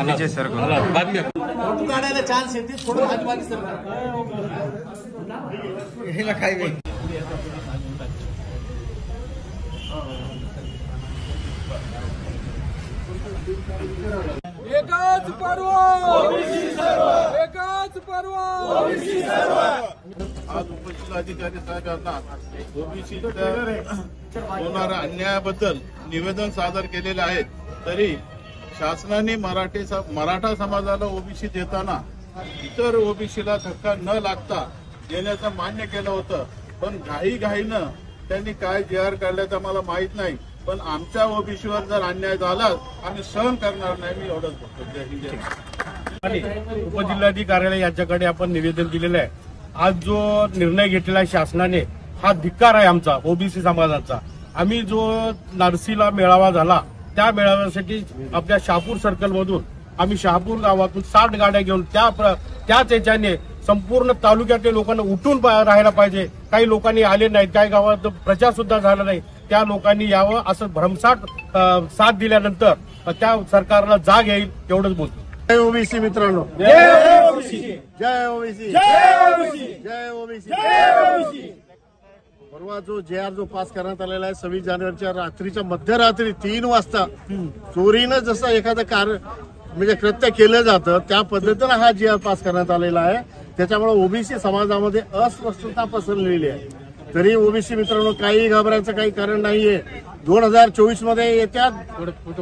नीचे सर बाद में फोटो काढायला चान्स येते थोडं आधी मागे सर हे खाई गई एकाच पर्व ओबीसी सर्व एकाच पर्व ओबीसी सर्व। आज उपजिल्हाधिकारी साहेबांना ओबीसी होणाऱ्या अन्यायाबद्दल निवेदन सादर केलेले आहेत, तरी शासनाने मराठा समाजाला ओबीसी देताना इतर ओबीसीला धक्का न लागता देण्याचं मान्य केलं होतं, पण घाईनं त्यांनी काय JR काढल्याचं मला माहित नाही, पण आमच्या ओबीसीवर जर अन्याय झाला आम्ही सहन करणार नाही। मी एवढंच बोलतो। उपजिल्हाधिकारी यांच्याकडे आपण निवेदन दिलेलं आहे। आज जो निर्णय घेतलेला आहे शासनाने हा धिक्कार आहे आमचा ओबीसी समाजाचा। आम्ही जो नारसीला मेळावा झाला त्या मेळाव्यासाठी आपल्या शहापूर सर्कल मधून आम्ही शहापूर गावातून 60 गाड्या घेऊन त्याच याच्याने संपूर्ण तालुक्यातल्या लोकांना उठून राहायला पाहिजे। काही लोकांनी आले नाहीत, काही गावात प्रचार सुद्धा झाला नाही, त्या लोकांनी यावं असं भरमसाठ साथ दिल्यानंतर त्या सरकारला जाग येईल एवढंच बोलतो। जय ओबीसी मित्रांनो, जय ओबीसी, जय ओबीसी, जय ओबीसी, जय ओबीसी, जय ओबीसी। परवा जो JR जो पास करण्यात आलेला आहे 26 जानेवारीच्या रात्रीच्या मध्यरात्री 3 वाजता चोरीनं जसं एखादं म्हणजे कृत्य केलं जातं त्या पद्धतीनं हा JR पास करण्यात आलेला आहे। त्याच्यामुळे ओबीसी समाजामध्ये अस्वस्थता पसरलेली आहे। तरी ओबीसी मित्रांनो काही घाबरायचं काही कारण नाहीये। 2024 मध्ये येत्यात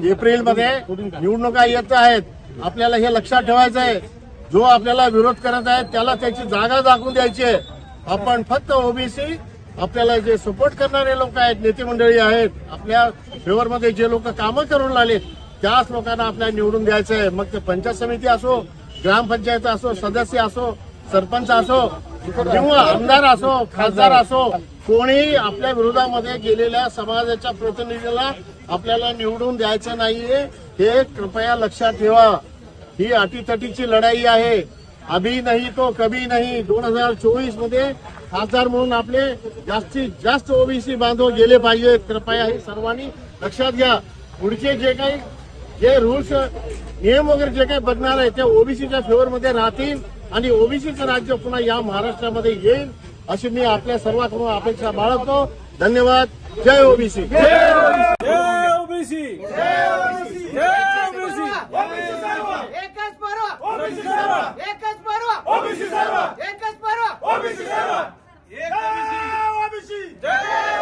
एप्रिलमध्ये निवडणुका येत आहेत। आपल्याला हे लक्षात ठेवायचं आहे, जो आपल्याला विरोध करत आहे त्याला त्याची जागा दाखवून द्यायची आहे। आपण फक्त ओबीसी आपल्याला जे सपोर्ट करणारे लोक आहेत, नेते मंडळी आहेत, आपल्या फेवरमध्ये जे लोक कामं करून लागले त्याच लोकांना आपल्याला निवडून द्यायचं आहे। मग ते पंचायत समिती असो, ग्रामपंचायत असो, सदस्य असो, सरपंच असो किंवा आमदार असो, खासदार असो, कोणी आपल्या विरोधामध्ये गेलेल्या समाजाच्या प्रतिनिधीला आपल्याला निवडून द्यायचं नाहीये, हे कृपया लक्षात ठेवा। ही अटीतटीची लढाई आहे, अभी नाही तो कभी नाही। 2024 मध्ये खासदार म्हणून आपले जास्तीत जास्त ओबीसी बांधव गेले पाहिजेत, कृपया हे सर्वांनी लक्षात घ्या। पुढचे जे रूल्स नियम वगैरे जे काही बघणार आहे ते ओबीसीच्या फेवरमध्ये राहतील आणि ओबीसीचं राज्य पुन्हा या महाराष्ट्रामध्ये येईल अशी मी आपल्या सर्वांकडून अपेक्षा बाळगतो। धन्यवाद। जय ओबीसी, जय ओबीसी, जय ओबीसी, जय ओबीसी, ओबीसी सर्व एकच पर्व ओबीसी सर्व एकच पर्व ओबीसी सर्व एकच पर्व ओबीसी सर्व जय ओबीसी, जय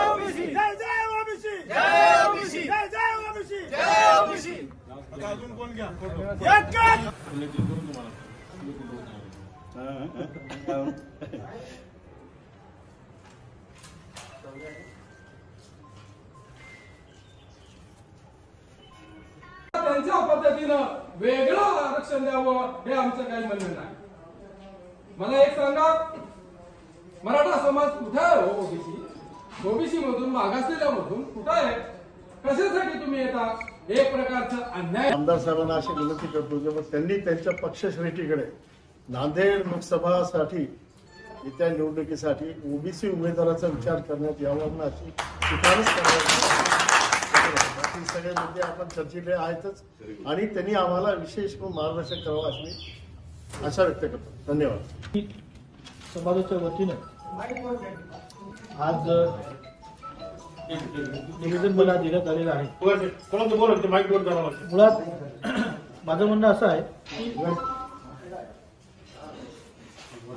ओबीसी, जय ओबीसी, जय ओबीसी, जय ओबीसी, जय ओबीसी। अजून कोण घ्या एकच त्यांच्या पद्धतीनं वेगळं आरक्षण द्यावं हे आमचं काही म्हणणं नाही। मला एक सांगा, मराठा समाज कुठे आहे? ओबीसी मधून मागासलेल्या मधून कुठे आहे? कशासाठी तुम्ही येता? एक प्रकारचं अन्याय। आमदार साहेबांना अशी विनंती करतो की त्यांनी त्यांच्या पक्षश्रेष्ठीकडे नांदेड लोकसभासाठी येत्या निवडणुकीसाठी ओबीसी उमेदवाराचा विचार करण्यात यावा अशी शिफारस करण्यात बाकी सगळे मुद्दे आपण चर्चेले आहेतच आणि त्यांनी आम्हाला विशेष मार्गदर्शन करावं अशी मी आशा व्यक्त करतो। धन्यवाद। समाजाच्या वतीनं आज निवेदन मला देण्यात आलेलं आहे। मुळात माझं म्हणणं असं आहे की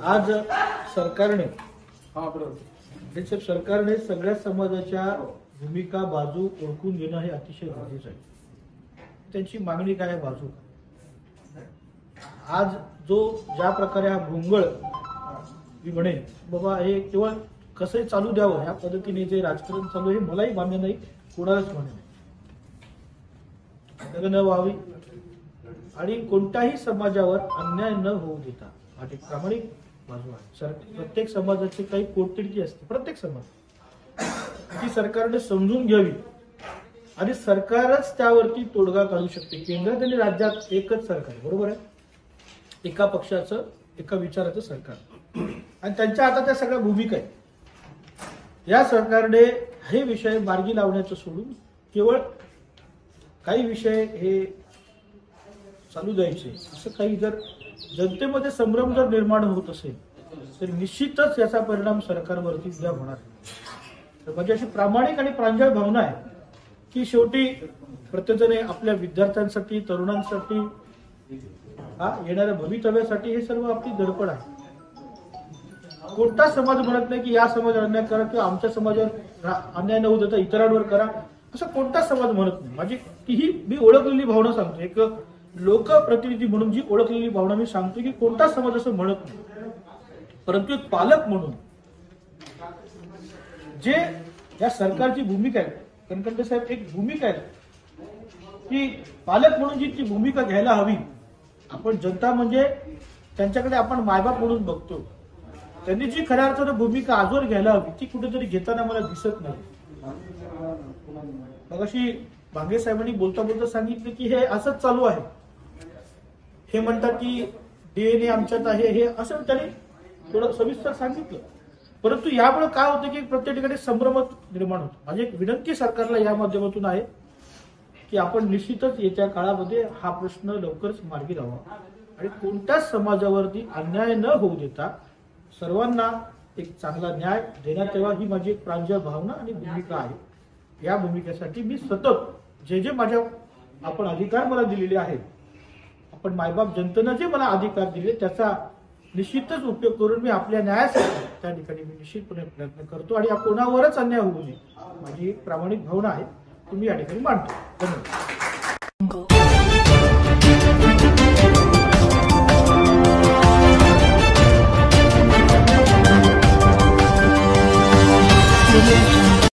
आज सरकारने सगळ्या समाजाच्या भूमिका बाजू ओळखून घेणं हे अतिशय गरजेचं आहे। त्यांची मागणी काय आहे, बाजू काय? आज जो ज्या प्रकारे हा भोंगळ मी म्हणेन बाबा हे केवळ कसंही चालू द्यावं ह्या पद्धतीने जे राजकारण चालू आहे मलाही मान्य नाही, कोणालाच मान्य नाही। लग्न व्हावी आणि कोणत्याही समाजावर अन्याय न होऊ देता माझी प्रामाणिक बाजू आहे. प्रत्येक समाजाची काही पोटतिडकी असते, प्रत्येक समाज ती सरकारने समजून घ्यावी आणि सरकारच त्यावरती तोडगा काढू शकते. केंद्रात आणि राज्यात एकच सरकार, बरोबर आहे, एका पक्षाचं एका विचाराचं सरकार आणि त्यांच्या आता त्या सगळ्या भूमिका आहेत. या सरकारने हे विषय मार्गी लावण्याचं सोडून केवळ काही विषय हे चालू द्यायचे, असं काही जर जनतेमध्ये संभ्रम जर निर्माण होत असेल तर निश्चितच याचा परिणाम सरकारवरती उद्या होणार. तर माझी अशी प्रामाणिक आणि प्रांजळ भावना आहे की शेवटी प्रत्येकाने आपल्या विद्यार्थ्यांसाठी, तरुणांसाठी, येणाऱ्या भवितव्यासाठी हे सर्व आपली धडपड आहे. कोणता समाज म्हणत नाही की या समाजावर अन्याय करा किंवा आमच्या समाजावर अन्याय न होऊ देता इतरांवर करा, असं कोणता समाज म्हणत नाही. माझी तीही मी ओळखलेली भावना सांगतो, एक लोकप्रतिनिधी म्हणून जी ओळखलेली भावना मी सांगतो की कोणता समाज असं म्हणत नाही. परंतु एक पालक म्हणून जे या सरकारची भूमिका आहे, कणकवली साहेब, एक भूमिका आहे की पालक म्हणून जी ती भूमिका घ्यायला हवी. आपण जनता म्हणजे त्यांच्याकडे आपण मायबाप म्हणून बघतो, त्यांनी जी खऱ्या अर्थानं भूमिका आजवर घ्यायला हवी ती कुठेतरी घेताना मला दिसत नाही. मगाशी भांगे साहेबांनी बोलता बोलता सांगितलं की हे असंच चालू आहे. हे म्हणतात की डीएनए आमच्यात आहे, हे असं त्यांनी थोडं सविस्तर सांगितलं. परंतु यामुळे काय होतं की प्रत्येक ठिकाणी संभ्रम निर्माण होतो. माझी एक विनंती सरकारला या माध्यमातून आहे की आपण निश्चितच येत्या काळामध्ये हा प्रश्न लवकरच मार्गी लावा आणि कोणत्याच समाजावरती अन्याय न होऊ देता सर्वांना एक चांगला न्याय देण्यात यावा, ही माझी एक प्रांजळ भावना आणि भूमिका आहे. या भूमिकेसाठी मी सतत जे माझ्या आपण अधिकार मला दिलेले आहेत, आपण मायबाप जनतेनं जे मला अधिकार दिले त्याचा निश्चितच उपयोग करून मी आपल्या न्यायासाठी त्या ठिकाणी मी निश्चितपणे प्रयत्न करतो आणि कोणावरच अन्याय होऊ नये, माझी एक प्रामाणिक भावना आहे, तुम्ही या ठिकाणी मांडतो. धन्यवाद.